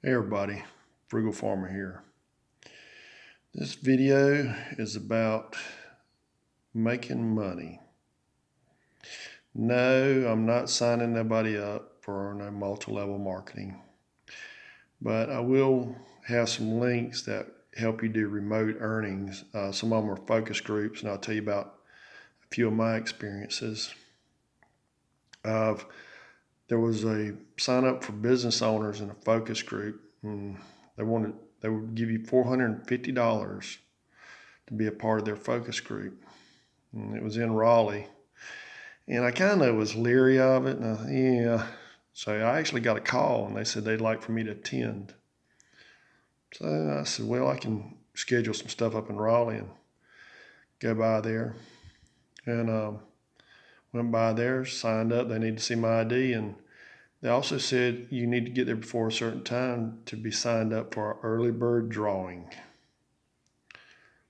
Hey everybody, Frugal Farmer here. This video is about making money. No, I'm not signing nobody up for no multi-level marketing, but I will have some links that help you do remote earnings. Some of them are focus groups, and I'll tell you about a few of my experiences. There was a sign up for business owners in a focus group, and they would give you $450 to be a part of their focus group. And it was in Raleigh. And I kind of was leery of it. Yeah. So I actually got a call and they said they'd like for me to attend. So I said, well, I can schedule some stuff up in Raleigh and go by there. And went by there, signed up. They need to see my ID. And they also said you need to get there before a certain time to be signed up for our early bird drawing.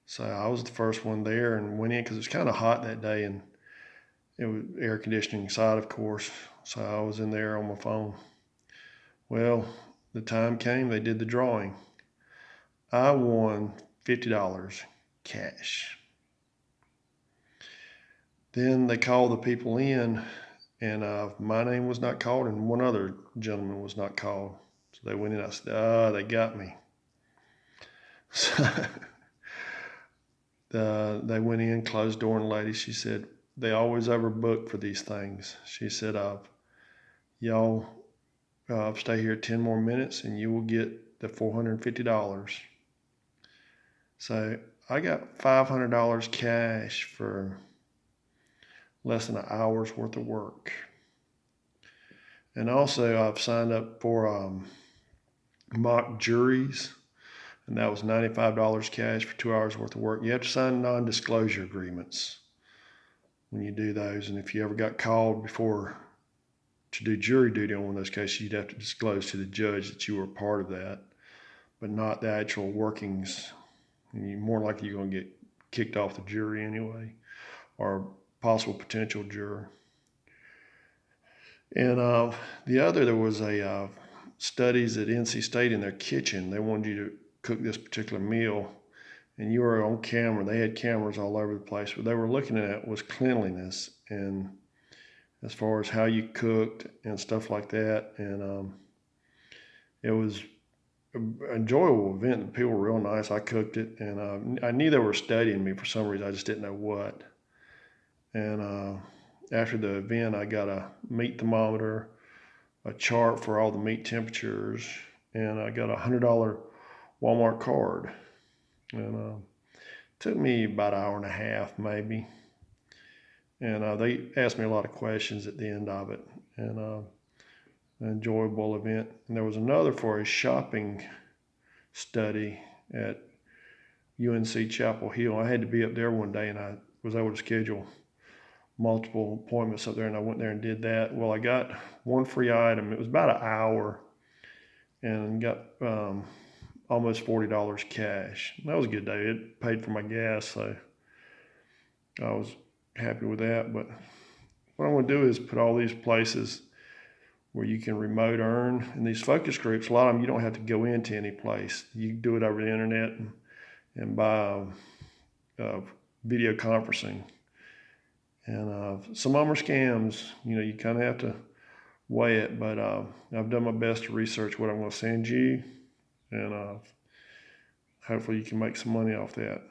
So I was the first one there and went in because it was kind of hot that day, and it was air conditioning inside, of course. So I was in there on my phone. Well, the time came, they did the drawing. I won $50 cash. Then they called the people in, and my name was not called, and one other gentleman was not called. So they went in. I said, they got me. So they went in, closed door, and the lady, she said, they always overbook for these things. She said, y'all stay here 10 more minutes and you will get the $450. So I got $500 cash for less than an hour's worth of work. And also I've signed up for mock juries, and that was $95 cash for 2 hours worth of work. You have to sign non-disclosure agreements when you do those. And if you ever got called before to do jury duty on one of those cases, you'd have to disclose to the judge that you were a part of that, but not the actual workings. And you're more likely you're going to get kicked off the jury anyway, or possible potential juror. And there was a studies at NC State in their kitchen. They wanted you to cook this particular meal, and you were on camera. They had cameras all over the place. What they were looking at was cleanliness, and as far as how you cooked and stuff like that. And it was an enjoyable event. The people were real nice. I cooked it, and I knew they were studying me for some reason. I just didn't know what. And after the event, I got a meat thermometer, a chart for all the meat temperatures, and I got a $100 Walmart card. And it took me about an hour and a half, maybe. And they asked me a lot of questions at the end of it, and an enjoyable event. And there was another for a shopping study at UNC Chapel Hill. I had to be up there one day, and I was able to schedule multiple appointments up there, and I went there and did that. Well, I got one free item. It was about an hour, and got almost $40 cash. That was a good day. It paid for my gas, so I was happy with that. But what I'm going to do is put all these places where you can remote earn. In these focus groups, a lot of them you don't have to go into any place. You can do it over the internet and by video conferencing. And some of them are scams. You kind of have to weigh it, but I've done my best to research what I'm going to send you, and hopefully you can make some money off that.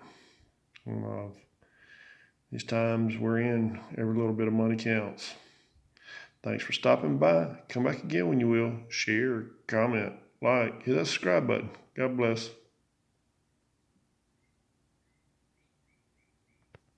And, these times we're in, every little bit of money counts. Thanks for stopping by. Come back again when you will. Share, comment, like, hit that subscribe button. God bless.